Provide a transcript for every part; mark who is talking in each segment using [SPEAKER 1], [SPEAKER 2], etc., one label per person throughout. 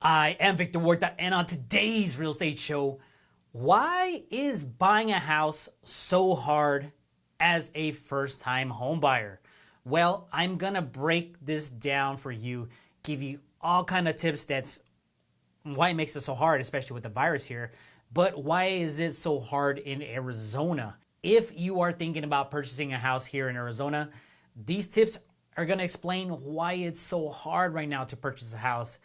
[SPEAKER 1] I am Victor Huerta, and on today's real estate show, why is buying a house so hard as a first-time home buyer? Well, I'm gonna break this down for you, give you all kind of tips that's why it makes it so hard, especially with the virus here, but why is it so hard in Arizona? If you are thinking about purchasing a house here in Arizona, these tips are gonna explain why it's so hard right now to purchase a house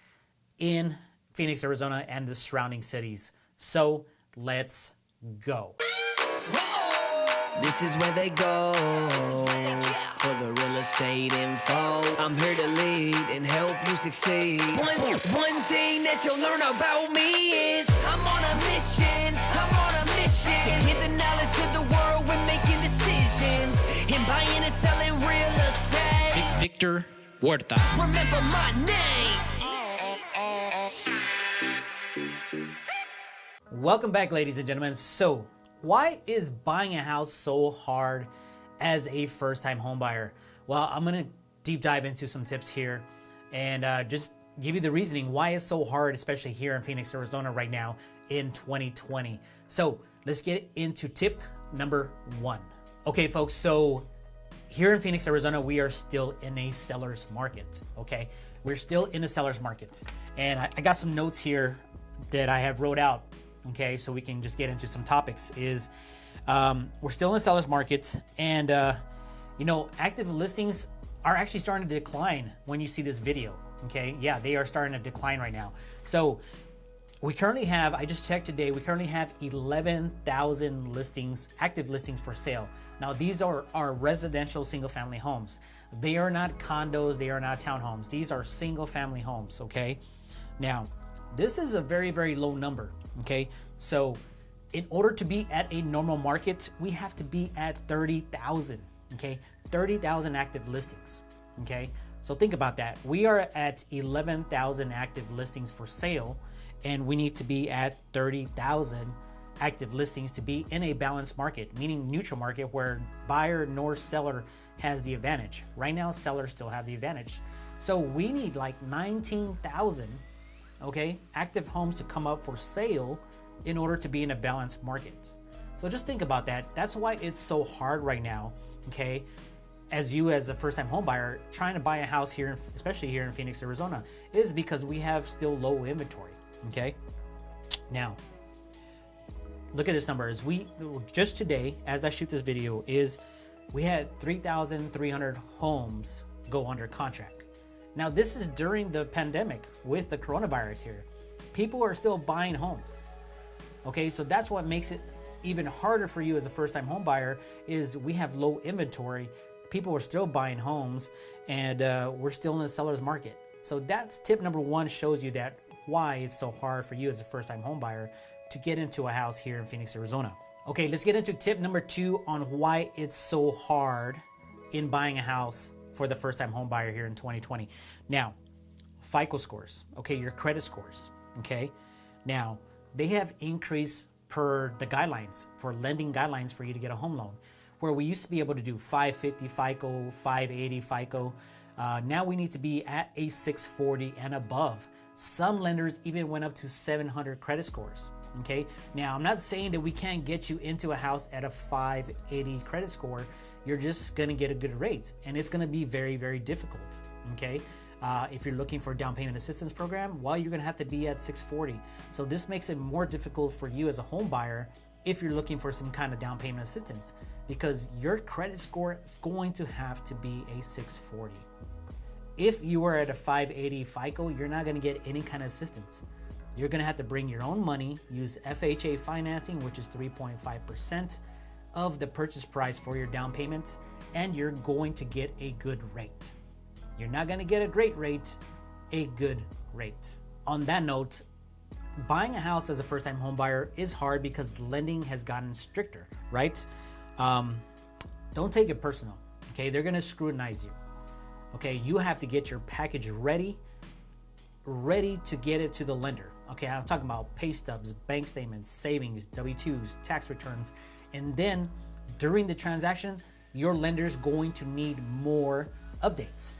[SPEAKER 1] in Phoenix, Arizona, and the surrounding cities. So let's go.
[SPEAKER 2] This is where they go for the real estate info. I'm here to lead and help you succeed. One thing that you'll learn about me is I'm on a mission. To get the knowledge to the world when making decisions in buying and selling real estate.
[SPEAKER 1] Victor Huerta.
[SPEAKER 2] Remember my name.
[SPEAKER 1] Welcome back, ladies and gentlemen. So, why is buying a house so hard as a first-time home buyer? Well, I'm going to deep dive into some tips here and just give you the reasoning why it's so hard, especially here in Phoenix, Arizona right now in 2020. So, let's get into tip number 1. Okay, folks, so here in Phoenix, Arizona, we are still in a seller's market, okay? We're still in a seller's market. And I got some notes here that I have wrote out, okay, so we can just get into some topics. We're still in a seller's market, and active listings are actually starting to decline when you see this video, okay? Yeah, they are starting to decline right now. So we currently have, I just checked today, we currently have 11,000 listings, active listings for sale. Now these are our residential single family homes. They are not condos, they are not townhomes. These are single family homes, okay? Now, this is a very, very low number, okay? So in order to be at a normal market, we have to be at 30,000, okay? 30,000 active listings, okay? So think about that. We are at 11,000 active listings for sale, and we need to be at 30,000 active listings to be in a balanced market, meaning neutral market where buyer nor seller has the advantage. Right now, sellers still have the advantage. So we need like 19,000, okay, active homes to come up for sale in order to be in a balanced market. So just think about that. That's why it's so hard right now, okay? As a first-time home buyer trying to buy a house here, especially here in Phoenix, Arizona, is because we have still low inventory, okay? Now, look at this number. Just today, as I shoot this video, we had 3,300 homes go under contract. Now, this is during the pandemic with the coronavirus here. People are still buying homes. Okay, so that's what makes it even harder for you as a first-time home buyer is we have low inventory. People are still buying homes, and we're still in a seller's market. So that's tip number 1, shows you that why it's so hard for you as a first-time home buyer to get into a house here in Phoenix, Arizona. Okay, let's get into tip number 2 on why it's so hard in buying a house for the first-time home buyer here in 2020. Now, FICO scores, okay, your credit scores, okay? Now, they have increased per the guidelines, for lending guidelines for you to get a home loan, where we used to be able to do 550 FICO, 580 FICO. Now we need to be at a 640 and above. Some lenders even went up to 700 credit scores, okay? Now, I'm not saying that we can't get you into a house at a 580 credit score. You're just gonna get a good rate, and it's gonna be very, very difficult, okay? If you're looking for a down payment assistance program, well, you're gonna have to be at 640. So this makes it more difficult for you as a home buyer if you're looking for some kind of down payment assistance, because your credit score is going to have to be a 640. If you are at a 580 FICO, you're not gonna get any kind of assistance. You're gonna have to bring your own money, use FHA financing, which is 3.5% of the purchase price for your down payment, and you're going to get a good rate. You're not gonna get a great rate, a good rate. On that note, buying a house as a first-time home buyer is hard because lending has gotten stricter, right? Don't take it personal, okay? They're gonna scrutinize you, okay? You have to get your package ready to get it to the lender, okay? I'm talking about pay stubs, bank statements, savings, W-2s, tax returns, and then during the transaction, your lender's going to need more updates,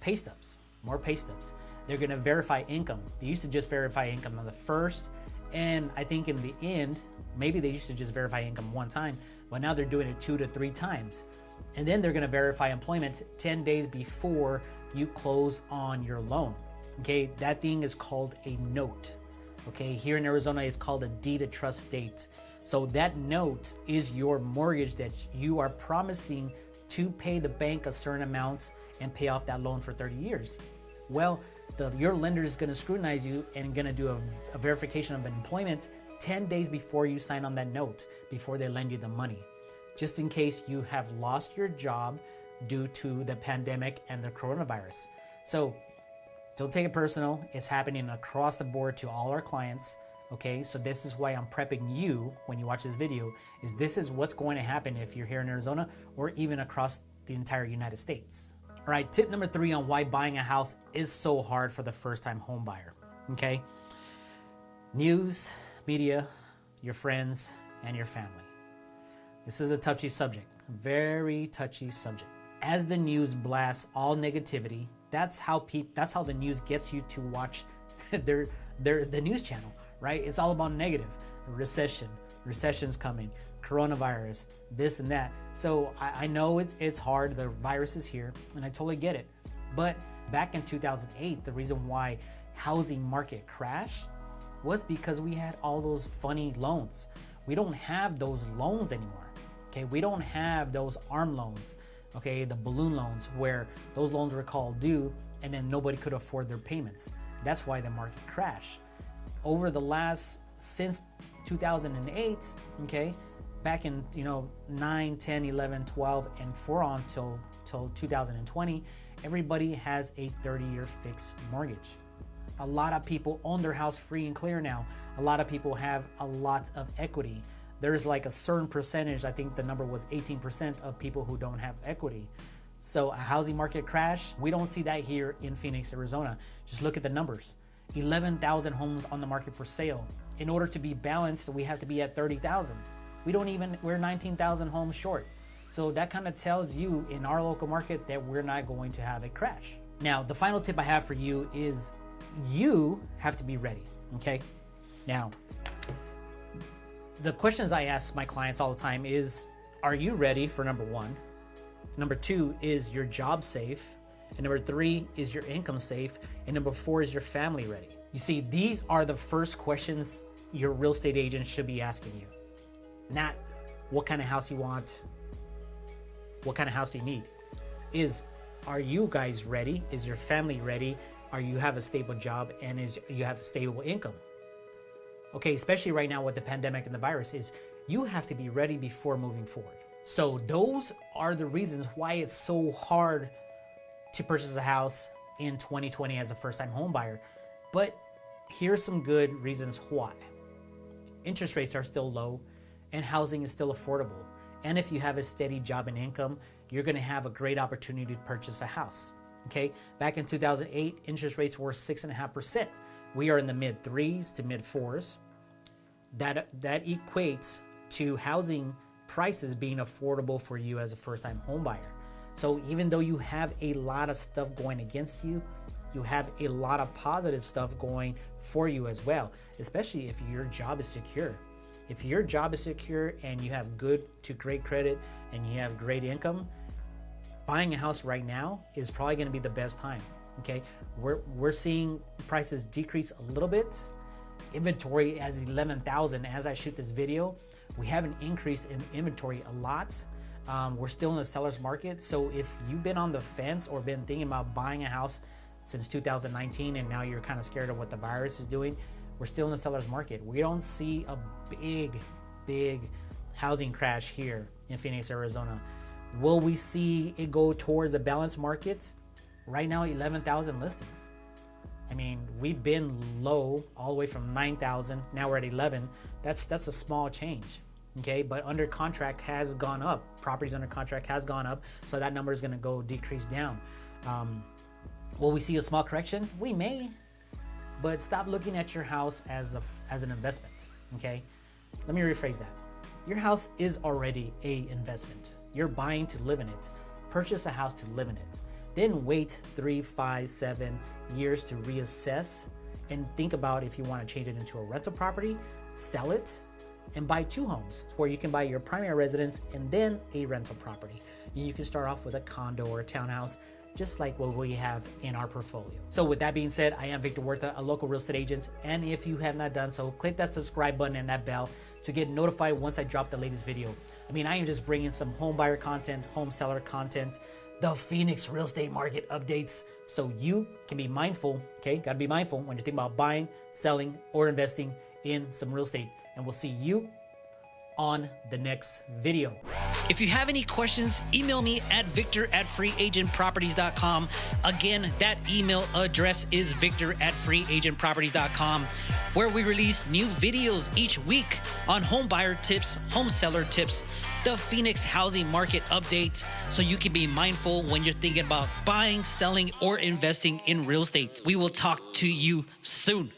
[SPEAKER 1] pay stubs, more pay stubs. They're going to verify income. They used to just verify income on the first, and I think in the end, maybe they used to just verify income one time, but now they're doing it 2 to 3 times. And then they're going to verify employment 10 days before you close on your loan. Okay, that thing is called a note. Okay, here in Arizona, it's called a deed of trust state. So that note is your mortgage that you are promising to pay the bank a certain amount and pay off that loan for 30 years. Well, your lender is going to scrutinize you and going to do a verification of employment 10 days before you sign on that note, before they lend you the money, just in case you have lost your job due to the pandemic and the coronavirus. So don't take it personal. It's happening across the board to all our clients. Okay, so this is why I'm prepping you when you watch this video, is this is what's going to happen if you're here in Arizona or even across the entire United States. All right, tip number 3 on why buying a house is so hard for the first-time home buyer. Okay, news, media, your friends, and your family. This is a touchy subject, very touchy subject. As the news blasts all negativity, that's how the news gets you to watch the news channel, right? It's all about negative. Recession's coming, coronavirus, this and that. So I know it's hard. The virus is here, and I totally get it. But back in 2008, the reason why housing market crashed was because we had all those funny loans. We don't have those loans anymore. Okay, we don't have those ARM loans. Okay, the balloon loans where those loans were called due and then nobody could afford their payments. That's why the market crashed. Over the since 2008, okay, back in 9, 10, 11, 12, and 4 on till 2020, everybody has a 30-year fixed mortgage. A lot of people own their house free and clear now. A lot of people have a lot of equity. There's like a certain percentage, I think the number was 18% of people who don't have equity. So a housing market crash, we don't see that here in Phoenix, Arizona. Just look at the numbers. 11,000 homes on the market for sale. In order to be balanced, we have to be at 30,000. We're 19,000 homes short. So that kind of tells you in our local market that we're not going to have a crash. Now, the final tip I have for you is you have to be ready, okay? Now, the questions I ask my clients all the time is, are you ready for number 1? Number 2, is your job safe? And number 3, is your income safe? And number 4, is your family ready? You see, these are the first questions your real estate agent should be asking you. Not what kind of house you want, what kind of house do you need? Are you guys ready? Is your family ready? Are you have a stable job and you have a stable income? Okay, especially right now with the pandemic and the virus, is you have to be ready before moving forward. So those are the reasons why it's so hard to purchase a house in 2020 as a first-time home buyer. But here's some good reasons why. Interest rates are still low and housing is still affordable. And if you have a steady job and income, you're gonna have a great opportunity to purchase a house. Okay, back in 2008, interest rates were 6.5%. We are in the mid 3s to mid 4s. That equates to housing prices being affordable for you as a first-time home buyer. So even though you have a lot of stuff going against you, you have a lot of positive stuff going for you as well, especially if your job is secure. If your job is secure and you have good to great credit and you have great income, buying a house right now is probably going to be the best time. Okay, we're seeing prices decrease a little bit. Inventory as 11,000 as I shoot this video. We haven't increased in inventory a lot. We're still in the seller's market. So if you've been on the fence or been thinking about buying a house since 2019 and now you're kind of scared of what the virus is doing, we're still in the seller's market. We don't see a big housing crash here in Phoenix, Arizona. Will we see it go towards a balanced market? Right now, 11,000 listings. I mean, we've been low all the way from 9,000. Now we're at 11. That's a small change, okay? But under contract has gone up. Properties under contract has gone up, so that number is going to go decrease down. Will we see a small correction? We may, but stop looking at your house as an investment, okay? Let me rephrase that. Your house is already an investment. You're buying to live in it. Purchase a house to live in it. then wait 3, 5, 7 years to reassess and think about if you want to change it into a rental property, sell it, and buy 2 homes where you can buy your primary residence and then a rental property. And you can start off with a condo or a townhouse, just like what we have in our portfolio. So with that being said, I am Victor Huerta, a local real estate agent. And if you have not done so, click that subscribe button and that bell to get notified once I drop the latest video. I mean, I am just bringing some home buyer content, home seller content, the Phoenix real estate market updates, so you can be mindful, okay? Gotta be mindful when you're thinking about buying, selling, or investing in some real estate. And we'll see you on the next video. If you have any questions, email me at victor@freeagentproperties.com. Again, that email address is victor@freeagentproperties.com, where we release new videos each week on home buyer tips, home seller tips, the Phoenix housing market updates, so you can be mindful when you're thinking about buying, selling, or investing in real estate. We will talk to you soon.